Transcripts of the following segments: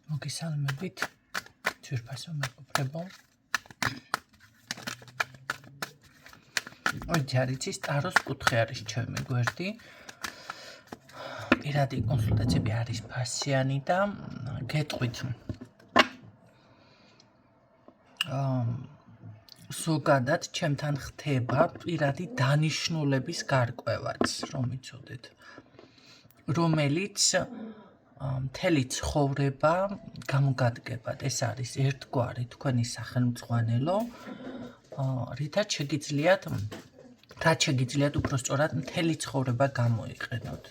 მოგესალმებით ძვირფასო მეგობრებო. ოჯახის ტაროს კუთხე არის ჩემი გვერდი. პირადი კონსულტაციები არის ფასიანი და გეტყვით. ზოგადად ჩემთან ხდება პირადი დანიშნულების გარკვევაც, რომ იცოდეთ, რომელიც მთელი ცხოვრება გამოგადგებათ. ეს არის ერთგვარი თქვენი სახელმძღვანელო, რითაც შეგიძლიათ უпростоრად მთელი ცხოვრება გამოიყენოთ.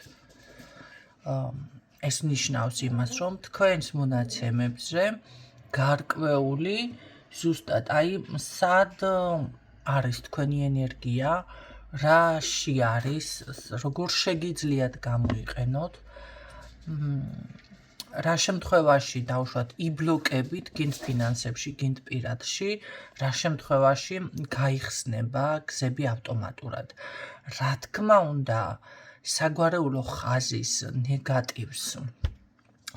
ეს ნიშნავს იმას, რომ თქვენს მონაცემებზე გარკვეული ზუსტად სად არის თქვენი ენერგია, რაში არის, როგორ შეგიძლიათ გამოიყენოთ, რა შემთხვევაში დავუშვათ იბლოკებით, გინდ ფინანსებში, გინდ პირადში, რა შემთხვევაში გაიხსნება გზები ავტომატურად. რა თქმა უნდა, საგვარეულო ხაზის ნეგატივს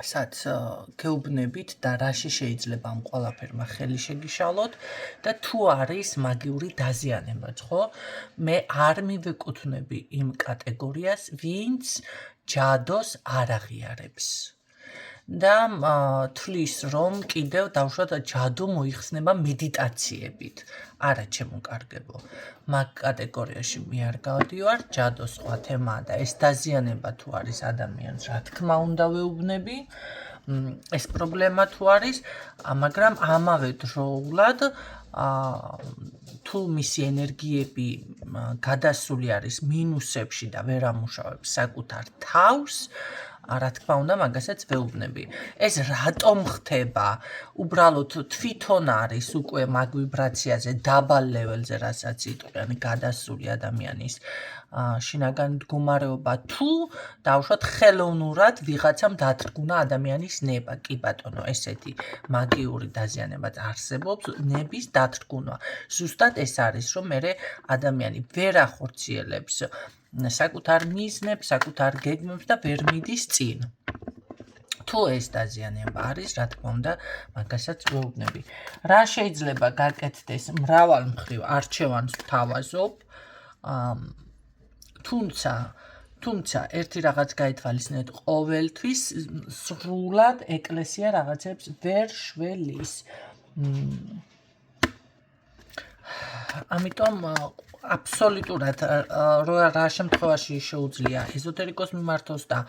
საც გეუბნებით და რაში შეიძლება ამ ყველაფერმა ხელი შეგიშალოთ და თუ არის მაგიური დაზიანებაც, ხო? მე არ მივეკუთვნები იმ კატეგორიას, ვინც ჯადოს არ აღიარებს. და თვლის, რომ კიდევ დავუშვათ ჯადო მოიხსნება მედიტაციებით. არა, ჩემოკარგებო. მაგ კატეგორიაში მე არ გავდივარ, ჯადო სხვა თემაა და ეს დაზიანება თუ არის ადამიანს, რა თქმა უნდა ვეუბნები, ეს პრობლემა თუ არის, მაგრამ ამავე დროულად თუ მისი ენერგიები გადასული არის მინუსებში და ვერ ამუშავებს საკუთარ თავს, რა თქმა უნდა, მაგასაც ვეუბნები. ეს რატომ ხდება? უბრალოდ თვითონ არის უკვე მაგ ვიბრაციაზე, დაბალ ლეველზე, რასაც იტყვიან, გადასული ადამიანის შინაგანი მდგომარეობა, თუ დავუშვათ ხელოვნურად ვიღაცამ დათრგუნა ადამიანის ნება. კი ბატონო, ესეთი მაგიური დაზიანებაც არსებობს, ნების დათრგუნვა. ზუსტად ეს არის, რომ მე ადამიანი ვერ ახორციელებს საკუთარ მიზნებს, საკუთარ გეგმებს და ვერ მიდის წინ. თუ ეს დაზიანება არის, რა თქმა უნდა, მაგასაც ვეუბნები. რა შეიძლება გაკეთდეს? მრავალ მხრივ არჩევანს ვთავაზობ, თუმცა ერთი რაღაც გაითვალისწინეთ, ყოველთვის სრულად ეკლესია რაღაცებს ვერ შველის. ამიტომ აბსოლუტურად რა შემთხვევაში შეუძლია ეზოთერიკოს მიმართოს და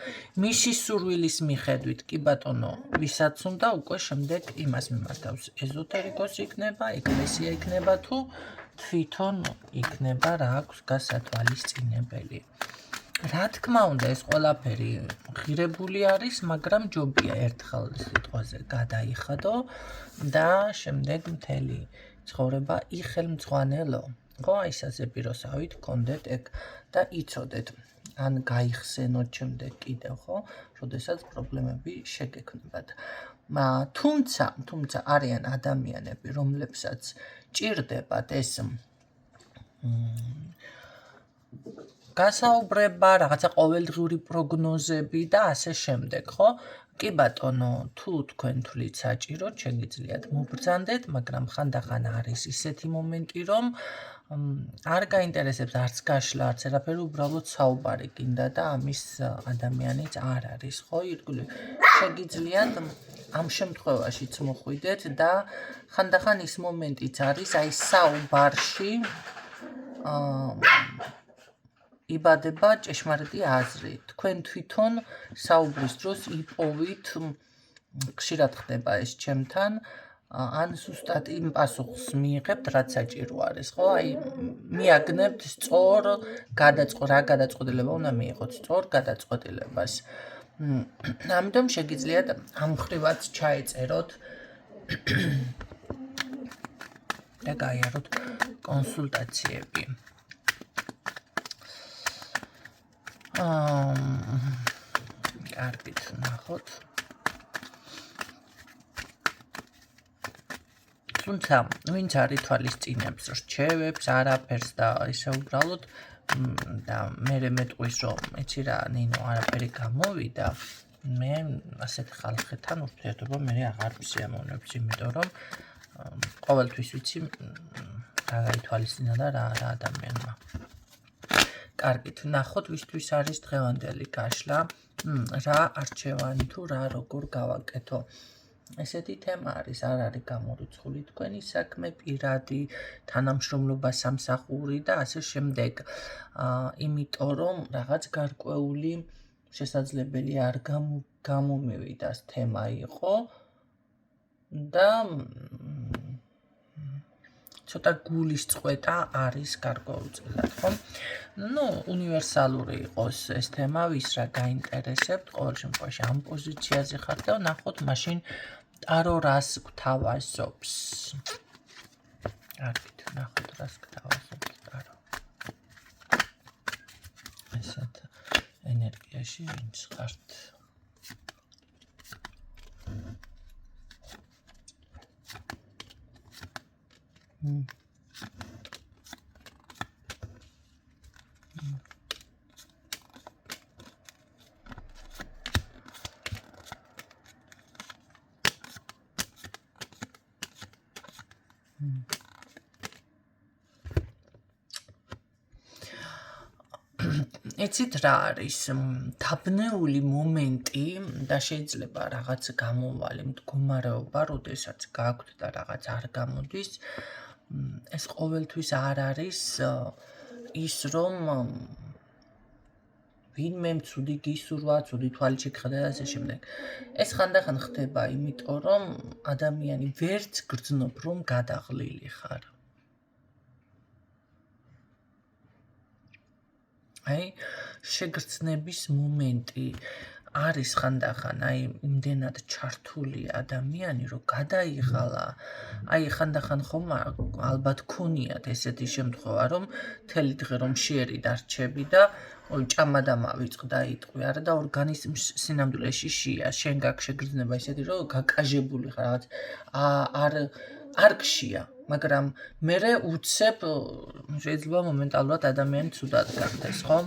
მისი სურვილის მიხედვით, კი ბატონო, ვისაც უნდა უკვე შემდეგ იმას მიმართავს. ეზოთერიკოს იქნება, ეკლესია იქნება თუ თვითონ იქნება რა აქვს გასათვალისწინებელი. რა თქმა უნდა, ეს ყველაფერი ღირებული არის, მაგრამ ჯობია ერთხელ სიტყვაზე გადაიხადო და შემდეგ მთელი ცხოვრება იხელმძღვანელო. ხო, აი ასე პიროსავით გქონდეთ ეგ და იცოდეთ, ან გაიხსენოთ შემდეგ კიდევ, ხო, როდესაც პრობლემები შეგექმნებათ. თუმცა არიან ადამიანები, რომლებსაც ჭირდებათ ეს გასაუბრება, რაღაცა ყოველდღიური პროგნოზები და ასე შემდეგ, ხო? კი ბატონო, თუ თქვენ თვლით საჭიროდ, შეგიძლიათ მობრძანდეთ, მაგრამ ხანდახან არის ისეთი მომენტი, რომ არ გაინტერესებს არც გაშლა, არც არაფერი, უბრალოდ საუბარი გინდა და ამის ადამიანიც არ არის, ხო? ირგვლივ შეგიძლიათ ამ შემთხვევაშიც მოხვიდეთ და ხანდახან ის მომენტიც არის, აი საუბარში იბადება ჭეშმარიტი აზრი. თქვენ თვითონ საუბრის დროს იპოვით, ხშირად ხდება ეს ჩემთან, ან ზუსტად იმ პასუხს მიიღებთ, რაც საჭირო არის, ხო? აი, მიაგნებთ სწორ რა გადაწყვეტილება უნდა მიიღოთ, სწორ გადაწყვეტილებას. ამიტომ შეგიძლიათ ამ მხრივაც ჩაეწეროთ და გაიაროთ კონსულტაციები. კარგით, ნახოთ. თუმცა, ვინც არ ითვალისწინებს რჩევებს, არაფერს და ისე უბრალოდ და მე მეტყვის, რომ იცი რა, ნინო, არაფერი გამოვიდა, მე ასეთ ხალხთან ურთიერთობა მე აღარ ვსიამოვნებს, იმიტომ რომ ყოველთვის ვიცი რა გაითვალისწინა და რა ადამიანმა. კარგით, ნახოთ ვისთვის არის დღევანდელი გაშლა, რა არჩევანი თუ რა როგორ გავაკეთო. ესეთი თემა არის, არ არის გამორიცხული თქვენი საქმე, პირადი თანამშრომლობა, სამსახური და ასე შემდეგ. იმიტომ რომ რაღაც გარკვეული შესაძლებელი არ გამომივიდას თემა იყო და ცოტა გულის წყვეტა არის გარკვეულწილად, ხო? უნივერსალური იყოს ეს თემა, ვის რა გაინტერესებთ, ყოველ შემთხვევაში ამ პოზიციაზე ხართ და ნახოთ მაშინ ტარო რას გვთავაზობს. კარგით, ნახოთ რას გვთავაზობს ტარო. ესეთ ენერგიაში ვინც ხართ. იცით რა არის დაბნეული მომენტი და შეიძლება რაღაც გამოვალი მდგომარეობა, როდესაც გაქვთ და რაღაც არ გამოდის, ეს ყოველთვის არ არის ის რომ ვინმე ცუდი გისურვა, ცუდი თვალით შეგხედა და ასე შემდეგ. ეს ხანდახან ხდება, იმიტომ რომ ადამიანი ვერც გრძნობ რომ გადაღლილი ხარ. აი, შეგრძნების მომენტი არის ხანდახან, აი, იმდენად ჩართული ადამიანი, რომ გადაიღალა, აი, ხანდახან ხომ ალბათ ქონიათ ესეთი შემთხვევა, რომ მთელი დღე რომ შეერი დარჩები და ჭამადამა ვიწყდა იტყვი, არა და ორგანიზმს სინამდვილეში შია, შენ გაქვს შეგრძნება ისეთი, რომ გაკაჟებული ხარ, რაღაც არ გშია, მაგრამ მერე უცებ შეიძლება მომენტალურად ადამიანი ცუდად გახდეს, ხო?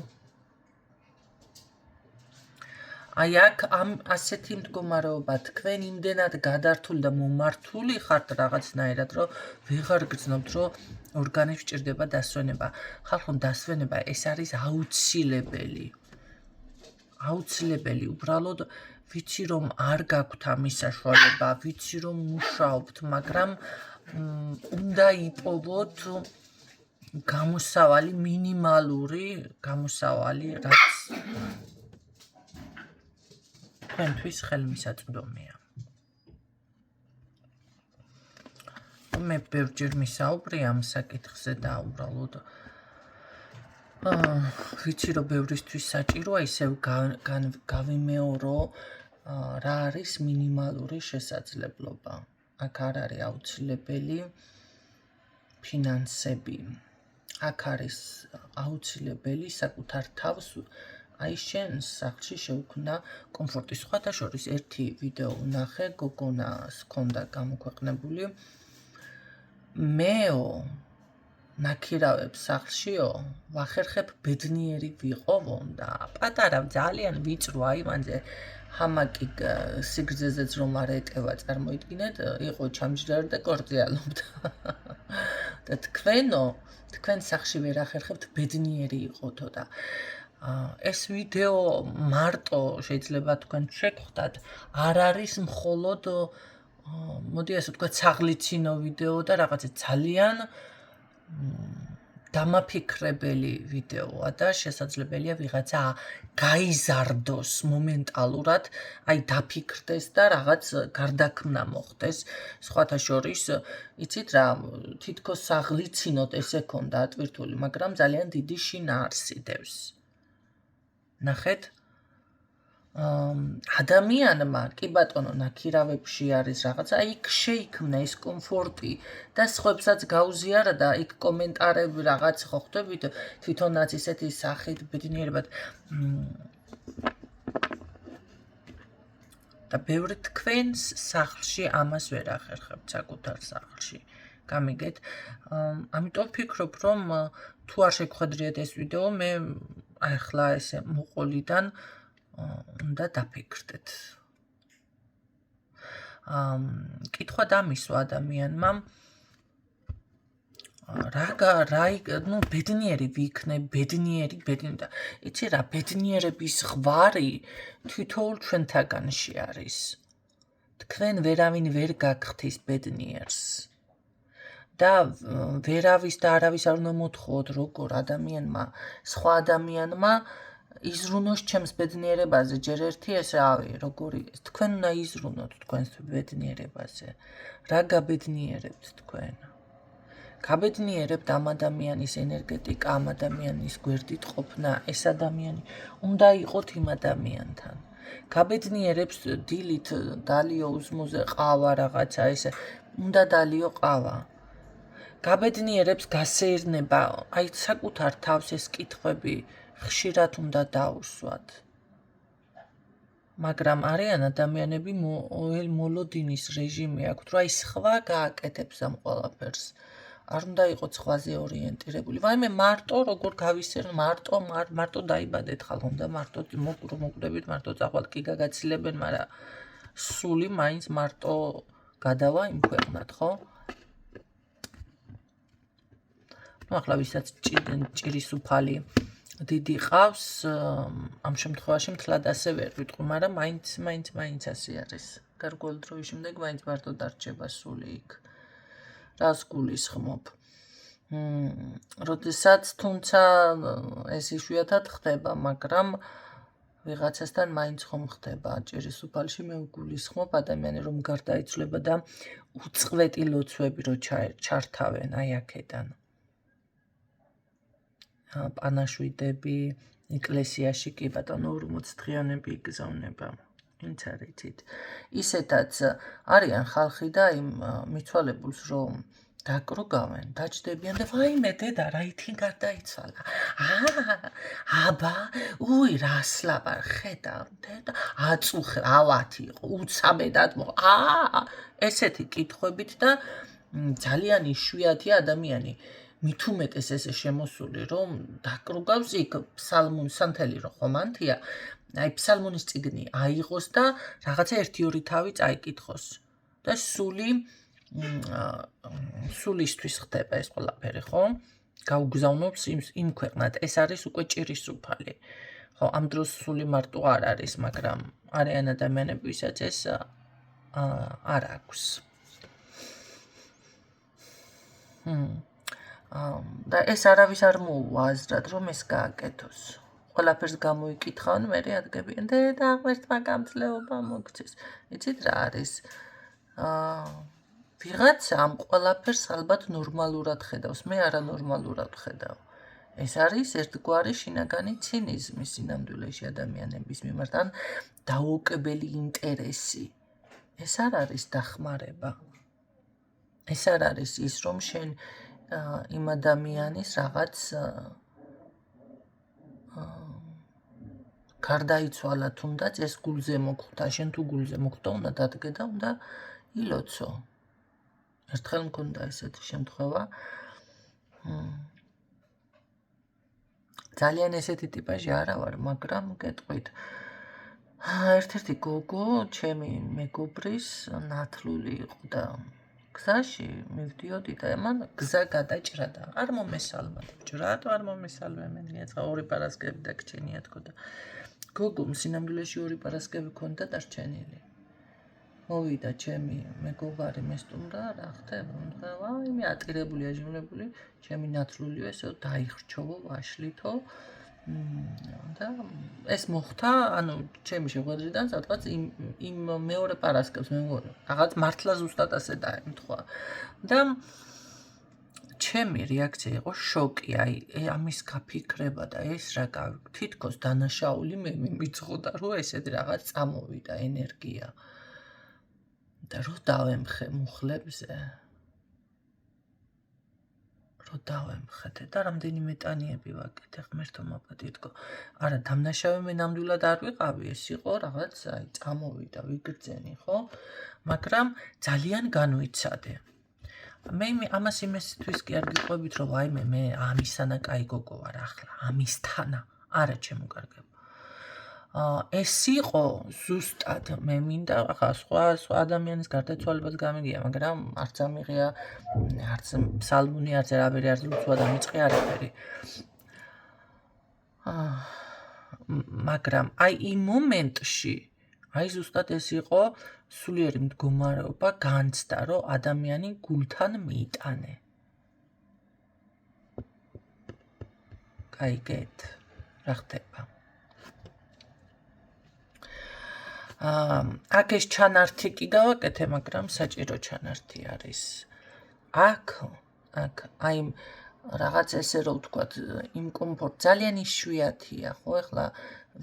აი აქ ამ ასეთი მდგომარეობა თქვენ იმდენად გადართული და მომართული ხართ რაღაცნაირად, რომ ვეღარ გრძნობთ, რომ ორგანიზმს სჭირდება დასვენება. ხალხო, დასვენება ეს არის აუცილებელი. აუცილებელი, უბრალოდ ვიცი რომ არ გაქვთ ამის საშუალება, ვიცი რომ მუშაობთ, მაგრამ უნდა იპოვოთ გამოსავალი, მინიმალური გამოსავალი, რაც თქვენთვის ხელმისაწვდომია. მე ბევრჯერ მისაუბრე ამ საკითხზე და უბრალოდ ვიცი რომ ბევრისთვის საჭიროა ისევ გავიმეორო რა არის მინიმალური შესაძლებლობა. აქ არ არის აუცილებელი ფინანსები. აქ არის აუცილებელი საკუთარ თავს აი შენ სახლში შეუქმნა კომფორტი. სხვათა შორის ერთი ვიდეო ვნახე, გოგონას ჰქონდა გამოქვეყნებული. მეო ნაქირავებს სახლშიო ვახერხებ ბედნიერი ვიყოვო და პატარა ძალიან ვიწრო აივანზე ჰამაკი სიგრძეზეც რომ არ ეტევა, წარმოიდგინეთ, იყო ჩამჯდარი და კორწიალობდა. და თქვენ სახლში ვერ ახერხებთ ბედნიერი იყოთო და ეს ვიდეო მარტო შეიძლება თქვენ შეგხვდათ, არ არის მხოლოდ მოდი ასე ვთქვათ საღლიცინო ვიდეო და რაღაცა ძალიან დამაფიქრებელი ვიდეოა და შესაძლებელია ვიღაცა გაიზარდოს მომენტალურად, აი დაფიქრდეს და რაღაც გარდაქმნა მოხდეს. სხვათა შორის, იცით რა, თითქოს საღლიცინოთ ესე ქონდა ატვირთული, მაგრამ ძალიან დიდი შინაარსი დევს. ნახეთ? ადამიანმა, კი ბატონო, ნაქირავებში არის რაღაცა, იქ შეიქმნა ეს კომფორტი და სხვებსაც გაუზიარა და იქ კომენტარები რაღაც ხო ხვდებით, თვითონაც ისეთი სახით ბედნიერებად და ბევრი თქვენს სახლში ამას ვერ ახერხებთ საკუთარ სახლში. გამიგეთ? ამიტომ ვფიქრობ, რომ თუ არ შეგხვედრიათ ეს ვიდეო, მე ახლა ესე მოყოლიდან უნდა დაფიქრდეთ. კითხვა დამისვა ადამიანმა ნუ ბედნიერი ვიქნებ, ბედნიერი და იცი რა, ბედნიერების ღვარი თითოეულ ჩვენთაგანში არის. თქვენ ვერავინ ვერ გაგხდის ბედნიერს. და ვერავის და არავის არ უნდა მოთხოვოთ, როგორ ადამიანმა, სხვა ადამიანმა იზრუნოს ჩემს ბედნიერებაზე, ჯერ ერთი ეს რავი, როგორი თქვენ უნდა იზრუნოთ თქვენს ბედნიერებაზე. რა გაბედნიერებთ თქვენ? გაბედნიერებთ ამ ადამიანის ენერგეტიკა, ამ ადამიანის გვერდით ყოფნა, ეს ადამიანი უნდა იყოთ იმ ადამიანთან. გაბედნიერებს დილით დალიო უზმოზე ყავა რაღაცა ესე, უნდა დალიო ყავა. გაბედნიერებს გასეირნება, აი საკუთარ თავს ეს კითხვები ხშირად უნდა დაუსვათ. მაგრამ არიან ადამიანები მოლოდინის რეჟიმი აქვთ, რომ აი სხვა გააკეთებს ამ ყველაფერს. არ უნდა იყოს სხვაზე ორიენტირებული. ვაიმე მარტო როგორ გავისერნ, მარტო დაიბადეთ ხალხო, უნდა მარტო მოკვდებით, მარტო წავალ კი გაგაცილებენ, მაგრამ სული მაინც მარტო გადავა იმ ქვეყნად, ხო? ნუ ახლა ვისაც ჭირის უფალი დიდი ყავს, ამ შემთხვევაში მთლად ასე ვერ ვიტყვი, მაგრამ მაინც ასე არის. გარკვეული დროის შემდეგ მაინც მარტო დარჩება სული იქ. რას გულისხმობ? როდესაც თუმცა ეს იშვიათად ხდება, მაგრამ ვიღაცასთან მაინც ხომ ხდება. ჭირის უფალში მე ვგულისხმობ ადამიანი რომ გარდაიცვლება და უწყვეტი ლოცვები რო ჩართავენ აი აქედან. პანაშვიდები, ეკლესიაში კი ბატონო 40 დღიანები იგზავნება. ვინც არ იცით. ისეთაც არიან ხალხი და იმ მიცვალებულს რომ დაკრუგავენ, დაჭდებიან და ვაიმე დედა რა ითინ გარდაიცვალა. აბა, უი რას ლაპარ ხედავ დედა, აწუხე, ავათი იყო, უცაბედად ესეთი კითხვებით და ძალიან იშვიათია ადამიანი მით უმეტეს ესე შემოსული რომ დაკრუგავს იქ ფსალმუნს სანთელი რო ხომანთია აი ფსალმუნის წიგნი აიღოს და რაღაცა 1-2 თავი წაიკითხოს და სულისთვის ხდება ეს ყველაფერი ხო გაუგზავნობს იმ ქვეყნად ეს არის უკვე ჭირის უფალი ხო ამ დროს სული მარტო არ არის მაგრამ არიან ადამიანები ვისაც ეს არ აქვს და ეს არავის არ მოუვა აზრად რომ ეს გააკეთოს ყველაფერს გამოიკითხავენ მე ადგებიან და ღმერთმა გამძლეობა მოგცეს იცით რა არის ვიღაცა ამ ყველაფერს ალბათ ნორმალურად ხედავს მე არანორმალურად ხედავ ეს არის ერთგვარი შინაგანი ცინიზმი სინამდვილეში ადამიანების მიმართ ან დაუოკებელი ინტერესი ეს არ არის დახმარება ეს არ არის ის რომ შენ იმ ადამიანის რაღაც გარდაიცვალა თუნდაც ეს გულზე მოგხვდა შენ თუ გულზე მოგხვდა უნდა დადგე და უნდა ილოცო ერთხელ მქონდა ესეთი შემთხვევა ძალიან ესეთი ტიპაჟი არა ვარ მაგრამ გეტყვით ერთ-ერთი გოგო ჩემი მეგობრის ნათლული იყო და გზაში მივდიოდი და მან გზა გადაჭრა და არ მომესალმა ბიჭო რატო არ მომესალმე მე მიაწყა ორი პარასკევი დაგჭენია თქო და გოგომ სინამდვილეში ორი პარასკევი ქონდა დარჩენილი მოვიდა ჩემი მეგობარი მესტუმრა რა ხდება ვაი მე ატირებული აჟიმლებული ჩემი ნათლულიო ესე დაიხრჩოვო ვაშლითო და ეს მოხდა ანუ ჩემი შეხვედრიდან სადღაც იმ მეორე პარასკევს მე მგონი რაღაც მართლა ზუსტად ასე დაემთხვა და ჩემი რეაქცია იყო შოკი აი ამის გაფიქრება და ეს რა თითქოს დანაშაული მე მიწყოდა რომ ესეთი რაღაც წამოვიდა ენერგია და რო დავემხე მუხლებზე რო დავემხეთე და რამდენიმე ტანიები ვაკეთე ღმერთო მაპატიეთქო არა დამნაშავე მე ნამდვილად არ ვიყავი ეს იყო რაღაც აი წამოვიდა ვიგრძენი ხო მაგრამ ძალიან განვიცადე მე ამას იმისთვის კი არ გიყვებით რომ ვაიმე მე ამისანა კაი გოგო ვარ ახლა ამისთანა არა ჩემო კარგებო ეს იყო ზუსტად მე მინდა ახლა სხვა ადამიანის გარდაცვალებას გამიგია, მაგრამ არც ამიღია, არც სალმონი, არც არაფერი, არც ლუცვა და მიწყი არაფერი. მაგრამ აი იმ მომენტში აი ზუსტად ეს იყო სულიერი მდგომარეობა, განცდა, რომ ადამიანი გულთან მიიტანე. გაიგეთ, რა ხდება? აქ ეს ჩანართი კი გავაკეთე, მაგრამ საჭირო ჩანართი არის. აქ აი რაღაც ესე რომ ვთქვათ, იმ კომფორტ ძალიან იშვიათია, ხო? ეხლა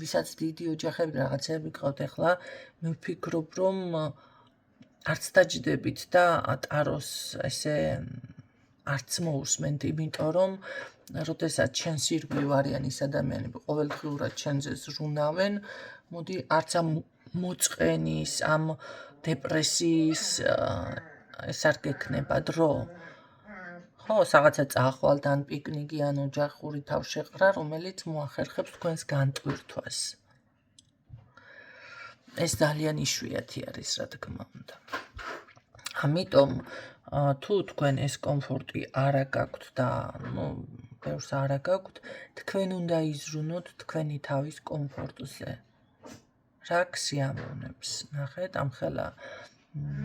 ვისაც დიდი ოჯახები რაღაცები გყავთ, ეხლა მე ვფიქრობ, რომ არც დაჯდებით და ტაროს ესე არც მოусმენთ, იმიტომ რომ როდესაც ჩვენს ირგვლივ არიან ის ადამიანები, ყოველდღიურად ჩვენზე ზრუნავენ, მოდი არც ამ მოწყენის, ამ დეპრესიის ეს არ გექნება დრო. ხო, რაღაცა წაახვალთ ან პიკნიკი ან ოჯახური თავშეყრა, რომელიც მოახერხებს თქვენს განტვირთვას. ეს ძალიან იშვიათი არის, რა თქმა უნდა. ამიტომ თუ თქვენ ეს კომფორტი არა გაქვთ და ბევრს არა გაქვთ, თქვენ უნდა იზრუნოთ თქვენი თავის კომფორტზე. რა გსიამოვნებს, ნახეთ, ამხელა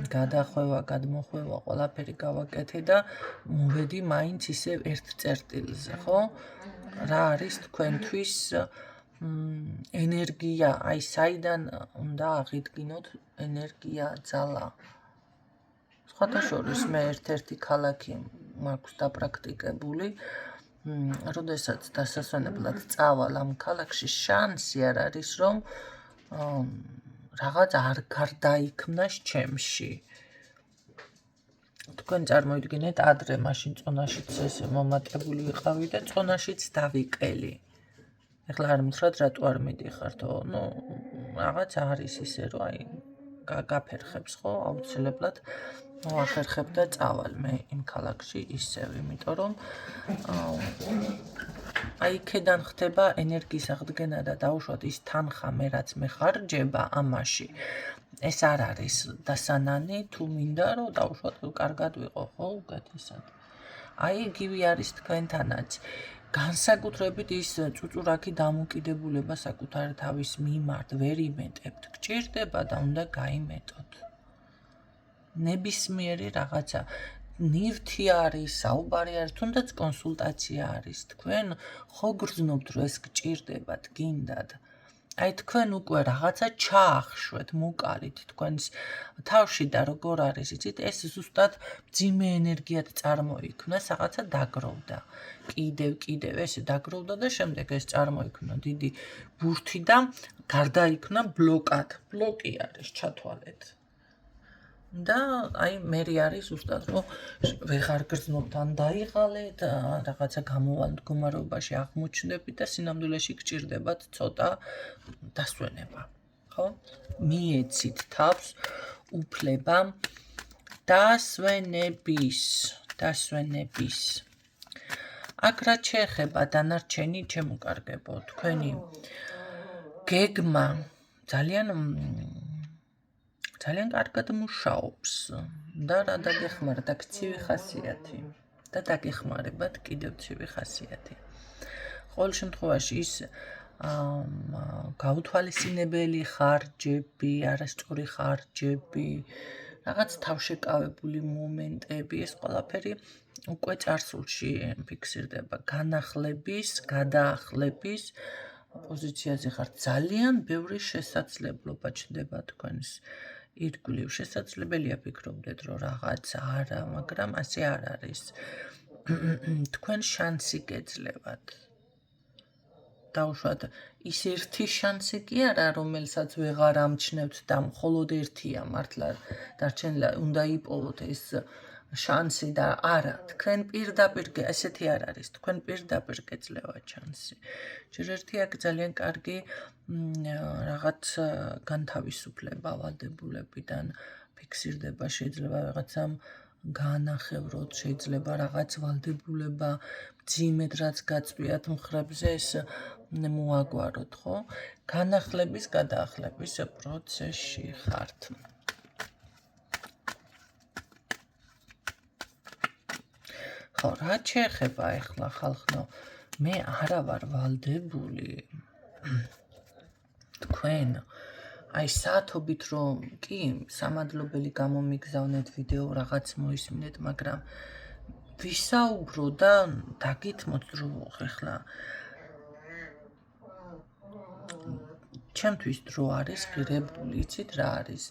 გადახვევა, გადმოხვევა, ყველაფერი გავაკეთე და მოვედი მაინც ისევ ერთ წერტილზე, ხო? რა არის თქვენთვის ენერგია, აი საიდან უნდა აღიდგინოთ ენერგია, ძალა. სხვათა შორის მე ერთ-ერთი ქალაქი მაქვს დაპრაქტიკებული, როდესაც დასასვენებლად წავალ ამ ქალაქში, შანსი არ არის, რომ რაღაც არ გარდაიქმნას ჩემში. თქვენ წარმოიდგინეთ, ადრე მაშინ წონაშიც ესე მომატებული ვიყავი და წონაშიც დავიყელი. ეხლა არ მითხრათ, რატო არ მიდიხართო, რაღაც არის ისე, რომ აი გაფერხებს, ხო, აუცილებლად მოახერხებ და წავალ მე იმ ქალაქში ისევ, იმიტომ რომ აი იქედან ხდება ენერგიის აღდგენა და დაუშვათ ის თანხა მე რაც მეხარჯება ამაში. ეს არ არის დასანანი, თუ მინდა რომ დაუშვათ კარგად ვიყო, ხო, უკეთესად. აი იგივე არის თქვენთანაც. განსაკუთრებით ის წუწურაკი დამოკიდებულება საკუთარი თავის მიმართ ვერ იმეტებთ, გჭირდება და უნდა გაიმეტოთ. ნებისმიერი რაღაცა ნივთი არის, საუბარი არის, თუნდაც კონსულტაცია არის. თქვენ ხო გრძნობთ, რომ ეს გჭირდებათ, გინდათ. აი თქვენ უკვე რაღაცა ჩაახშვეთ, მოკალით თქვენს თავში და როგორ არის, იცით, ეს ზუსტად მძიმე ენერგიად წარმოიქმნა, რაღაცა დაგროვდა. კიდევ ესე დაგროვდა და შემდეგ ეს წარმოიქმნა დიდი ბურთი და გარდაიქმნა ბლოკად. ბლოკი არის, ჩათვალეთ. და აი მე არის ზუსტად რომ ვეღარ გრძნობთ ან დაიღალეთ, რაღაცა გამოვალ მდგომარეობაში აღმოჩნდებით და სინამდვილეში გჭირდებათ ცოტა დასვენება, ხო? მიეცით თავს უფლება დასვენების. აქ რაც შეეხება დანარჩენი ჩემოკარგებო, თქვენი გეგმა ძალიან კარგად მუშაობს და რა დაგეხმარათ, აქ ცივი ხასიათი და დაგეხმარებათ კიდევ ცივი ხასიათი. ყოველ შემთხვევაში ის გაუთვალისწინებელი ხარჯები, არასწორი ხარჯები, რაღაც თავშეკავებული მომენტები, ეს ყველაფერი უკვე წარსულში ფიქსირდება. გადაახლების პოზიციაზე ხართ, ძალიან ბევრი შესაძლებლობა ჩნდება თქვენს ირგვლივ. შესაძლებელია ფიქრობდეთ, რომ რაღაც არა, მაგრამ ასე არ არის. თქვენ შანსი გეძლევათ. დაუშვათ, ის ერთი შანსი კი არა, რომელსაც ვეღარ ამჩნევთ და მხოლოდ ერთია მართლა დარჩენილა, უნდა იპოვოთ ეს შანსი და არა, თქვენ პირდაპირ ესეთი არ არის, თქვენ პირდაპირ გეძლევათ შანსი. ჯერ ერთი აქ ძალიან კარგი რაღაც განთავისუფლება ვალდებულებიდან ფიქსირდება, შეიძლება რაღაცამ განახევროთ, შეიძლება რაღაც ვალდებულება მძიმედ რაც გაწვიათ მხრებზე ეს მოაგვაროთ, ხო? განახლების, გადაახლების პროცესში ხართ. ხო, რაც შეეხება ახლა ხალხო, მე არა ვარ ვალდებული თქვენ აი საათობით რომ კი სამადლობელი გამომიგზავნეთ ვიდეო რაღაც მოისმინეთ, მაგრამ ვისაუბრო და დაგითმოთ რომ ახლა ჩემთვის დრო არის ღირებული, იცით რა არის?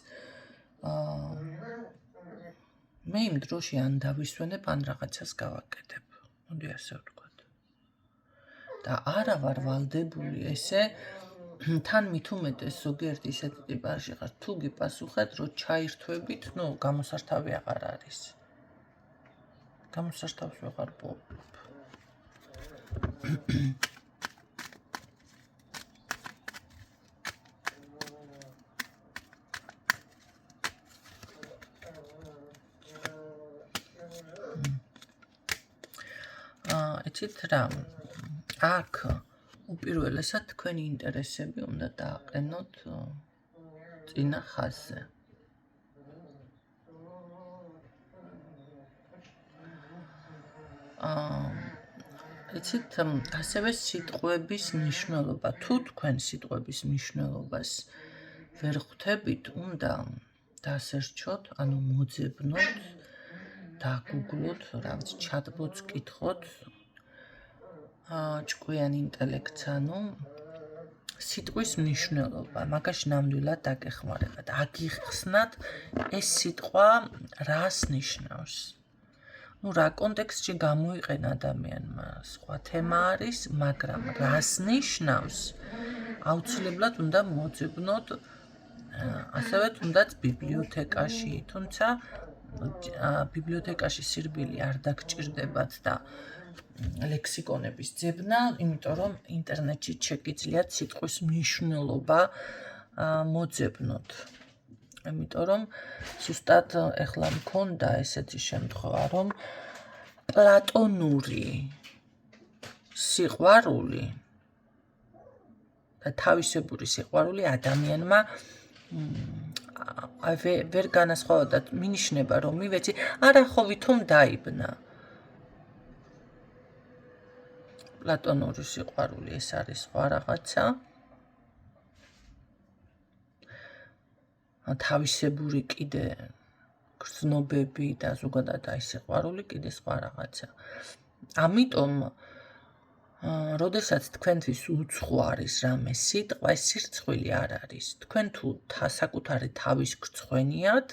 მე იმ დროში ან დავისვენებ, ან რაღაცას გავაკეთებ. მოდი ასე ვთქვათ. და არა ვარ ვალდებული ესე თან მით უმეტეს ზოგიერთი ისეთი ტიპажი ხარ, თუ გიპასუხეთ, რომ ჩაირთვებით, გამოსართავი აღარ არის. გამოსართავს ვეღარ პოულობ. იცით რა, აქ უპირველესად თქვენი ინტერესები უნდა დააყენოთ წინა ხაზზე. იცით, ასევე სიტყვების მნიშვნელობა. თუ თქვენ სიტყვების მნიშვნელობას ვერ ხვდებით, უნდა დასერჩოთ, ანუ მოძებნოთ, დაგუგლოთ, რაღაც ჩატბოტს კითხოთ, ჭკვიან ინტელექტს, ანუ სიტყვის მნიშვნელობა, მაგაში ნამდვილად დაგეხმარებათ. აგიხსნათ ეს სიტყვა რას ნიშნავს. რა კონტექსტში გამოიყენა ადამიანმა, სხვა თემა არის, მაგრამ რას ნიშნავს, აუცილებლად უნდა მოძებნოთ, ასევე თუნდაც ბიბლიოთეკაში, თუმცა ბიბლიოთეკაში სირბილი არ დაგჭირდებათ და ლექსიკონების ძებნა, იმიტომ რომ ინტერნეტში შეგიძლიათ სიტყვის მნიშვნელობა მოძებნოთ. იმიტომ რომ ზუსტად ეხლა მქონდა ესეთი შემთხვევა, რომ პლატონური სიყვარული და თავისებური სიყვარული ადამიანმა ვერ განასხვავებდა, მინიშნება რომ მივეცი, არა ხო ვითომ დაიბნა. პლატონური სიყვარული ეს არის სხვა რაღაცა. თავისებური კიდე გრძნობები და ზოგადად აი სიყვარული კიდე სხვა რაღაცა. ამიტომ როდესაც თქვენთვის უცხო არის რამე სიტყვა, ეს სირცხვილი არ არის. თქვენ თუ საკუთარი თავის გრცხვენიათ,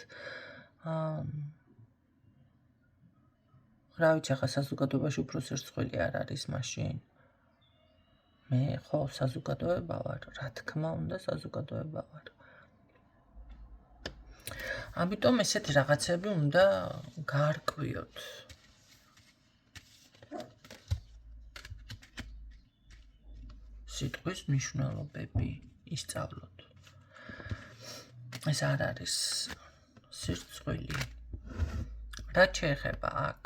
რა ვიცი, ახლა საზოგადოებაში უფრო სირცხვილი არ არის მაშინ. მე ხო საზოგადოება ვარ, რა თქმა უნდა საზოგადოება ვარ. ამიტომ ესეთი რაღაცები უნდა გაარკვიოთ. სიტყვის მნიშვნელობები ისწავლოთ. ეს არ არის სირცხვილი. რაც შეეხება აქ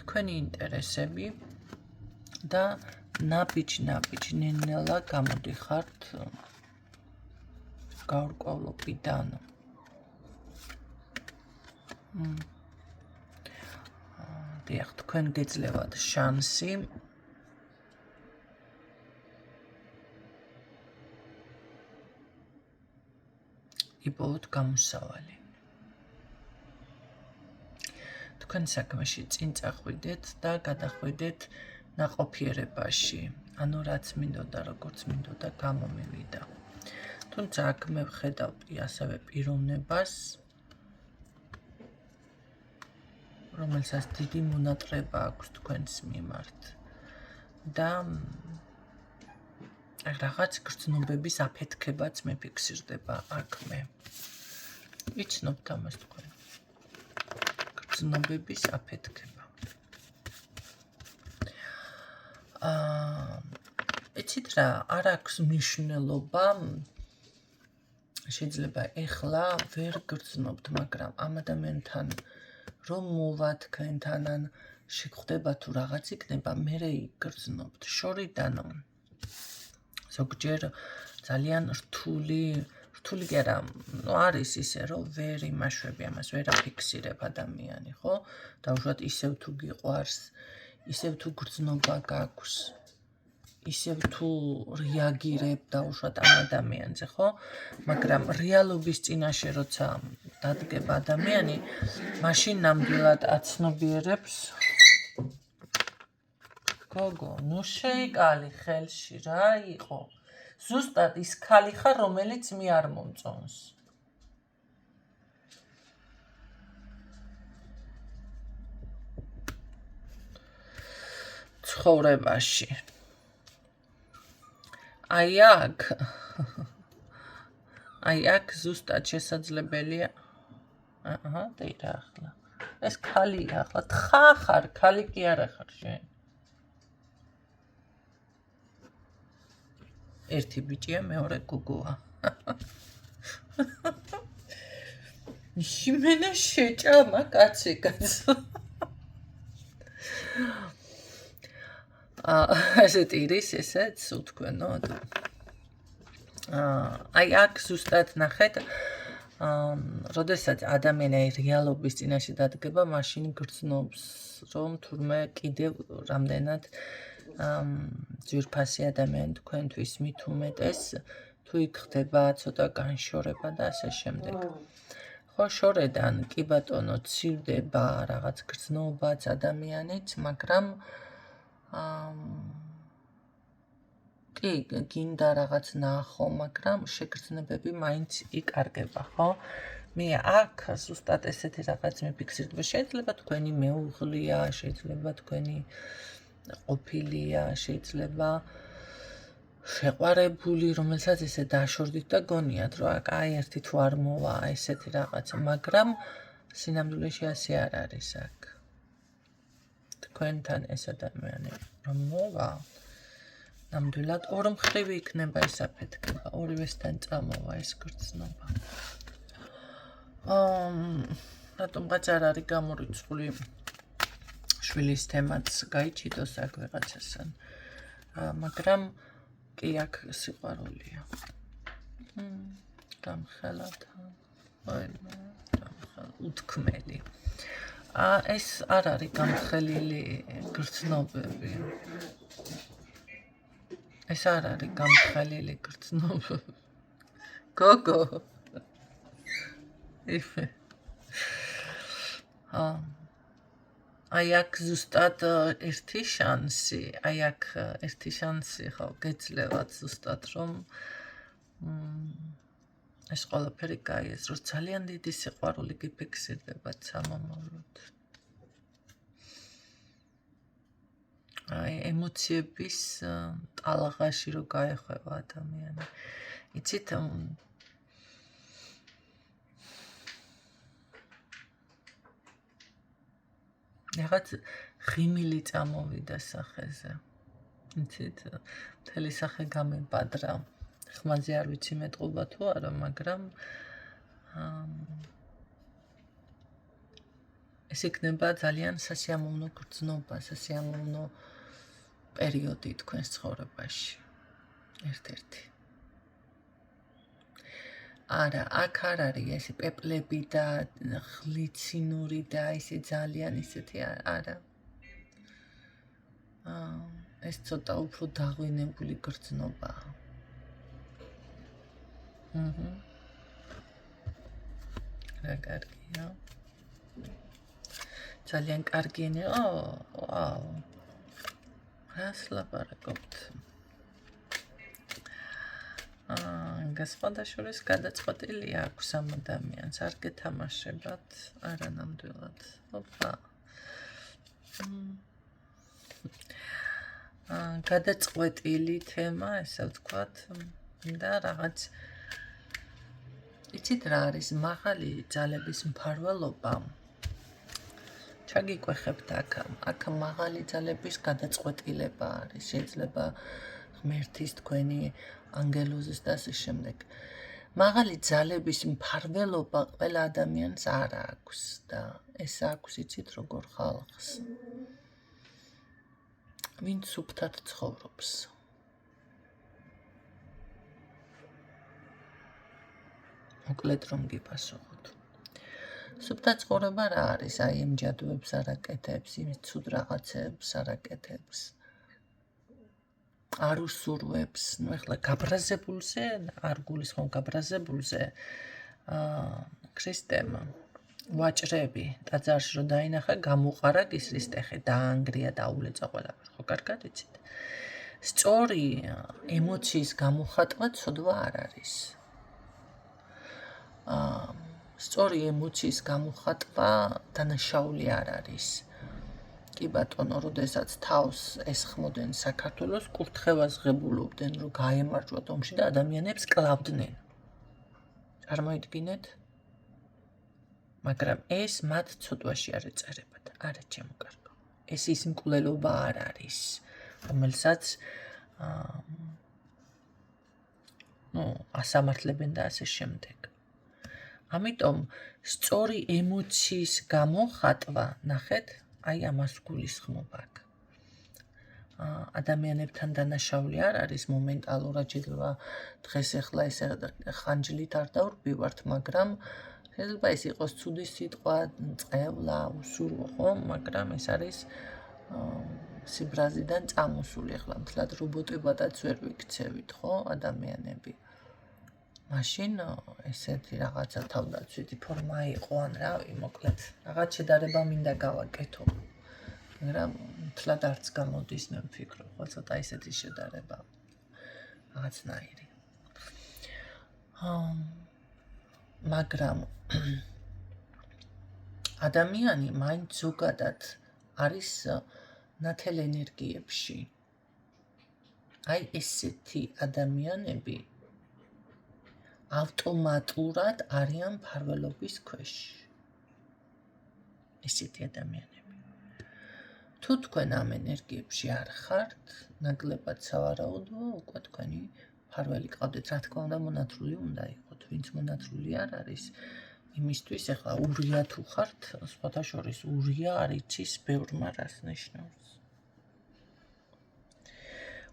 თქვენი ინტერესები და ნაბიჯ-ნაბიჯ გამოდიხართ გაურკვევლობიდან. დიახ, თქვენ გეძლევათ შანსი იპოვოთ გამოსავალი. თქვენ საქმეში წინ წახვიდეთ და გადახვიდეთ ნაყოფიერებაში, ანუ რაც მინდოდა, როგორც მინდოდა, გამომივიდა. თუმცა აქ მე ვხედავდი ასევე პიროვნებას, რომელსაც დიდი მონატრება აქვს თქვენს მიმართ და რაღაც გრძნობების აფეთქებაც მეფიქსირდება აქ მე. იცნობთ ამას თქვენ. გრძნობების აფეთქება. იცით რა, არ აქვს მნიშვნელობა შეიძლება ეხლა ვერ გრძნობთ, მაგრამ ამ ადამიანთან რომ მოვა თქვენთან ან შეგხვდება თუ რაღაც იქნება, მერე იგრძნობთ. შორიდან ზოგჯერ ძალიან რთული კი არა, არის ისე, რომ ვერ იმაშვები ამას, ვერ აფიქსირებ ადამიანი, ხო? დაუშვათ ისევ თუ გიყვარს, ისევ თუ გრძნობა გაქვს, ისევ თუ რეაგირებ დაუშვათ ამ ადამიანზე, ხო? მაგრამ რეალობის წინაშე როცა დადგება ადამიანი, მაშინ ნამდვილად აცნობიერებს გოგო, ნუ შეიკალი ხელში რა იყო? ზუსტად ის ქალი ხარ, რომელიც მე არ მომწონს. ცხოვრებაში. აი აქ ზუსტად შესაძლებელია. აჰა, დეირა ახლა. ეს ქალია ახლა, თხა ხარ, ქალი კი არა ხარ შენ. ერთი ბიჭია, მეორე გუგუა. შიმენა შეჭამა კაცი კაცო. ესეთ ირის, ესეც უთქვენოდ. აი აქ ზუსტად ნახეთ, როდესაც ადამიანი რეალობის წინაშე დადგება, მაშინ გრძნობს, რომ თურმე კიდევ რამდენად ძვირფასი ადამიანი თქვენთვის მით უმეტეს, თუ იქ ხდება ცოტა განშორება და ასე შემდეგ. ხო, შორედან კი ბატონო ცივდება რაღაც გრძნობაც ადამიანიც, მაგრამ კი გინდა რაღაც ნახო, მაგრამ შეგრძნებები მაინც იკარგება, ხო? მე აქ ზუსტად ესეთი რაღაც მიფიქსირდება. შეიძლება თქვენი მეუღლეა, შეიძლება თქვენი ყოფილია, შეიძლება შეყვარებული, რომელსაც ესე დაშორდით და გონიათ, რომ აი ერთი თუ არ მოვა, ესეთი რაღაცა, მაგრამ სინამდვილეში ასე არ არის აქ. თქვენთან ეს ადამიანი რომ მოვა, ნამდვილად ორ მხრივ იქნება ეს აფეთქება, ორივესთან წამოვა ეს გრძნობა. რატომღაც არ არის გამორიცხული შვილის თემაც გაიჩიტოს აქ ვიღაცასთან, მაგრამ კი აქ სიყვარულია. გამხელად, უთქმელი. ეს არ არის გამხელილი გრძნობები. ეს არ არის გამხელილი გრძნობები. გოგო. აი აქ ზუსტად ერთი შანსი, ხო, გეძლევათ ზუსტად, რომ ეს ყველაფერი გაიაზროს, ძალიან დიდი სიყვარული გიფიქსირდებათ სამომავლოდ. აი ემოციების ტალღაში რო გაეხვევა ადამიანი. იცით, რაღაც ღიმილი წამოვიდა სახეზე. იცით, მთელი სახე გამებადრა. ხმაზე არ ვიცი მეტყობა თუ არა, მაგრამ ეს იქნება ძალიან სასიამოვნო გრძნობა, სასიამოვნო პერიოდი თქვენს ცხოვრებაში. ერთ-ერთი. არა, აქ არ არის ესე პეპლები და ღლიცინური და ისე ძალიან ისეთი არა. ეს ცოტა უფრო დაღვინებული გრძნობაა. რა კარგია. ძალიან კარგი ენერგია. ვაუ. რას ლაპარაკობთ? გასხადაშორის გადაწყვეტილი აქვს ამ ადამიანს, არ გეთამაშებათ, არა ნამდვილად. ოპა. გადაწყვეტილი თემა, ესე ვთქვათ, და რაღაც იცით რა არის მაღალი ძალების მფარველობა. ჩაგიკვეხებთ აქ მაღალი ძალების გადაწყვეტილება არის, შეიძლება ღმერთის თქვენი ანგელოზის და ასე შემდეგ. მაღალი ძალების მფარველობა ყველა ადამიანს არ აქვს და ეს აქვს იცით როგორ ხალხს ვინც სუფთად ცხოვრობს მოკლედ რომ გიპასუხოთ სუფთა ცხოვრება რა არის აი იმ ჯადოებს არ აკეთებს იმ ცუდ რაღაცებს არ აკეთებს არ უსურვებს ნუ ეხლა გაბრაზებულზე არ გულისხმობ გაბრაზებულზე ქრისტემ ვაჭრები ტაძარში რომ დაინახა გამოყარა გისრის ტეხი დაანგრია დაულეწა ყველაფერი ხო კარგად იცით სწორი ემოციის გამოხატვა ცოდვა არ არის სწორი ემოციის გამოხატვა დანაშაული არ არის კი ბატონო, როდესაც თავს ესხმოდნენ საქართველოს, კურთხევას ღებულობდნენ, რომ გაემარჯვათ ომში და ადამიანებს კლავდნენ. წარმოიდგინეთ? მაგრამ ეს მათ ცოდვაში არ ეწერებათ. არა, ჩემო კარგო. ეს ის მკვლელობა არ არის, რომელსაც ასამართლებენ და ასე შემდეგ. ამიტომ სწორი ემოციის გამოხატვა, ნახეთ, აი ამას გულისხმობ აქ. ადამიანებთან დანაშაული არ არის მომენტალურად შეიძლება დღეს ახლა ესე ხანჯლით არ დავრბივართ, მაგრამ შეიძლება ეს იყოს ცუდი სიტყვა, წყევლა, უსურვო, ხო? მაგრამ ეს არის სიბრაზიდან წამოსული ახლა მთლად რობოტებადაც ვერ ვიქცევით, ხო, ადამიანები. მაშინ ესეთი რაღაცა თავდაცვითი ფორმა იყო ან რავი, მოკლედ რაღაც შედარება მინდა გავაკეთო. მაგრამ მთლად არც გამოდის მე ვფიქრობ, ხო ცოტა ისეთი შედარება. რაღაცნაირი. მაგრამ ადამიანი მაინც ზოგადად არის ნათელ ენერგიებში. აი ესეთი ადამიანები ავტომატურად არიან მფარველობის ქვეშ. ესეთი ადამიანები. თუ თქვენ ამ ენერგიებში არ ხართ, ნაკლებად სავარაუდოა, უკვე თქვენი მფარველი ყავდეთ. რა თქმა უნდა, მონათრული უნდა იყოთ. ვინც მონათრული არ არის, იმისთვის ახლა ურია თუ ხართ, სხვათა შორის ურია არ იცის ბევრმა რას ნიშნავს.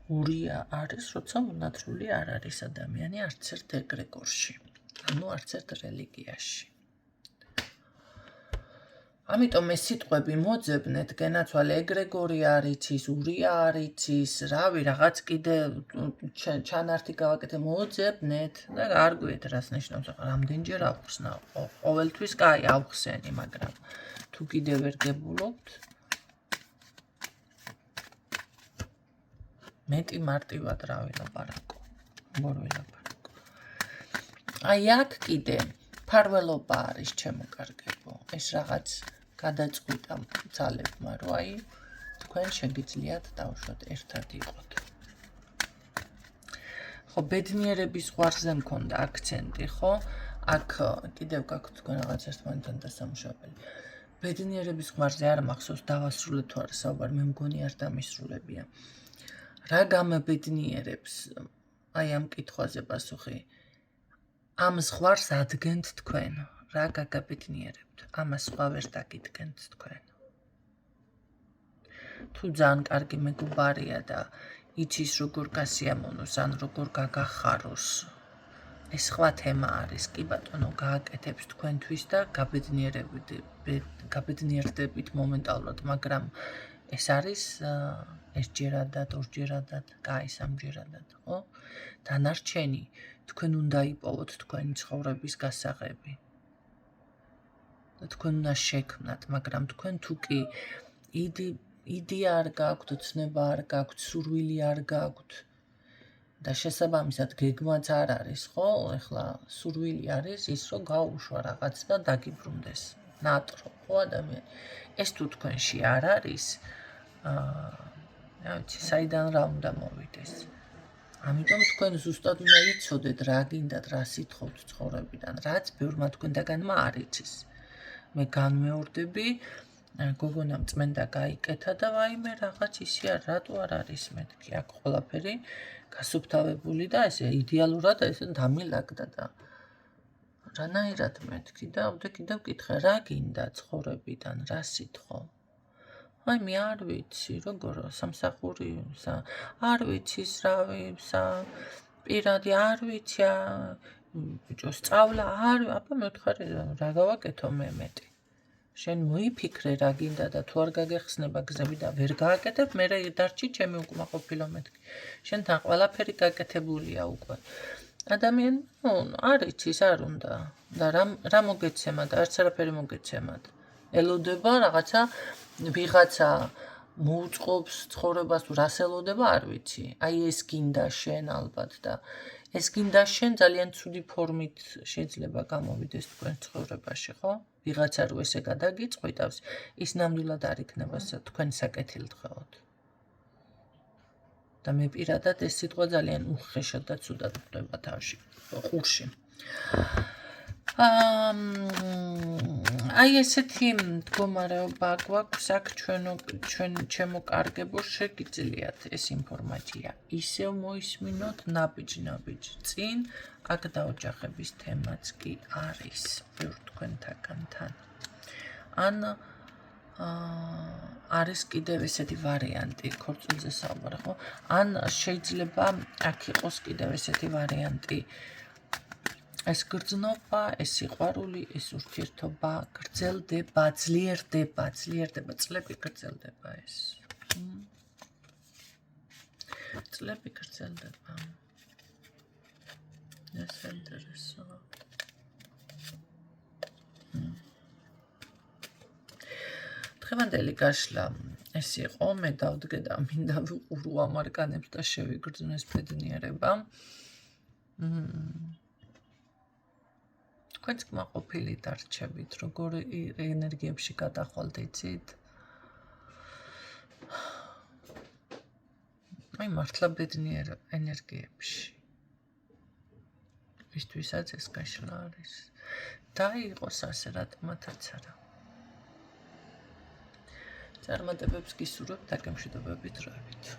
ურია არის, როცა მონათრული არ არის ადამიანი არც ერთ ეგრეგორში, ანუ არც ერთ რელიგიაში. ამიტომ ეს სიტყვები მოძებნეთ, გენაცვალე ეგრეგორი არ იცის, ურია არ იცის, რავი, რაღაც კიდე ჩანართი გავაკეთე, მოძებნეთ და არ გვიეთ რას ნიშნავს, რამდენჯერ ავხსნა, ყოველთვის კაი ავხსენი, მაგრამ თუ კიდე ვერ გებულობთ, მეტი მარტივად რა ვილაპარაკო, როგორ ვილაპარაკო. აი აქ კიდე მფარველობა არის, ჩემო კარგებო, ეს რაღაც გადაწყვიტა ძალებმა, რომ აი თქვენ შეგიძლიათ დავუშვათ ერთად იყოთ. ხო, ბედნიერების ზღვარზე მქონდა აქცენტი, ხო? აქ კიდევ გაქვთ თქვენ რაღაც ერთმანეთთან დასამუშავებელი. ბედნიერების ზღვარზე არ მახსოვს დავასრულეთ თუ არა საუბარი, მე მგონი არ დამისრულებია. რა გამებედნიერებს, აი ამ კითხვაზე პასუხი, ამ ზღვარს ადგენთ თქვენ, რა გაგაბედნიერებთ, ამას სხვა ვერ დაგიდგენთ თქვენ. თუ ძალიან კარგი მეგობარია და იცის როგორ გასიამოვნოს, ან როგორ გაგახაროს, ეს სხვა თემა არის, კი ბატონო, გააკეთებს თქვენთვის და გაბედნიერდებით მომენტალურად, მაგრამ ეს არის ერთჯერადად, ორჯერადად, კაი, სამჯერადად, ხო? დანარჩენი თქვენ უნდა იპოვოთ თქვენი ცხოვრების გასაღები. და თქვენ უნდა შექმნათ, მაგრამ თქვენ თუ კი იდეა არ გაქვთ, ცნება არ გაქვთ, სურვილი არ გაქვთ და შესაბამისად გეგმაც არ არის, ხო? ეხლა სურვილი არის ის, რომ გაუშვა რაღაც და დაგიბრუნდეს. ნატრო, ხო ადამიანი? ეს თუ თქვენში არ არის, საიდან რა უნდა მოვიდეს. ამიტომ თქვენ ზუსტად უნდა იცოდეთ რა გინდათ, რა სიტყვით ცხოვრებიდან, რაც ბევრმა თქვენთაგანმა არ იცის. მე განმეორდები, გოგონამ წმენდა გაიკეთა და ვაიმე რაღაც ისი არ რატო არ არის მეთქი აქ ყველაფერი გასუფთავებული და ესე იდეალურად ესე დამილაგდა და რანაირად მეთქი და ამდე კიდევ კითხე რა გინდა ცხოვრებიდან რა სიტყვა აი მე არ ვიცი როგორ სამსახური არ ვიცი სრავი პირადი არ ვიცი ბიჭო სწავლა არ აბა მეთხარი რა გავაკეთო მე მეტი შენ მოიფიქრე რა გინდა და თუ არ გაგეხსნება გზები და ვერ გააკეთებ მე დარჩი ჩემი უკმაყოფილო მეთქი შენთან ყველაფერი გაკეთებულია უკვე ადამიანმა არ იცის არ უნდა და რა მოგეცემად არც არაფერი მოგეცემად ელოდება რაღაცა ვიღაცა მოუწყობს ცხოვრებას თუ რას ელოდება არ ვიცი აი ეს გინდა შენ ალბათ და ეს გინდა შენ ძალიან ცუდი ფორმით შეიძლება გამოვიდეს თქვენ ცხოვრებაში ხო ვიღაცა რო ესე გადაგიწყვიტავს ის ნამდვილად არ იქნება თქვენ საკეთილ დღეოდ და მე პირადად ეს სიტყვა ძალიან უხეშად და ცუდად ხვდება თავში ყურში აი ესეთი მდგომარეობა გვაქვს აქ ჩემო კარგებო შეგიძლიათ ეს ინფორმაცია ისევ მოისმინოთ ნაბიჯ წინ აქ დაოჯახების თემაც კი არის ბევრ თქვენთაგანთან ან არის კიდევ ესეთი ვარიანტი ქორწილზე საუბარი ხო ან შეიძლება აქ იყოს კიდევ ესეთი ვარიანტი ეს გრძნობა, ეს სიყვარული, ეს ურთიერთობა გრძელდება, ძლიერდება, წლები გრძელდება ეს. წლები გრძელდება. ეს ინტერესოა. დღევანდელი გაშლა ეს იყო, მე დავდგე და მინდა ვიყურო ამარკანებს და შევიგრძნო ეს ბედნიერება. თქვენც კმაყოფილი დარჩებით, როგორ ენერგიებში გადახვალთ იცით? აი მართლა ბედნიერ ენერგიებში. ვისთვისაც ეს გაშლა არის. და იყოს ასე რატომაც არა. წარმატებებს გისურვებთ დაგემშვიდობებით დროებით.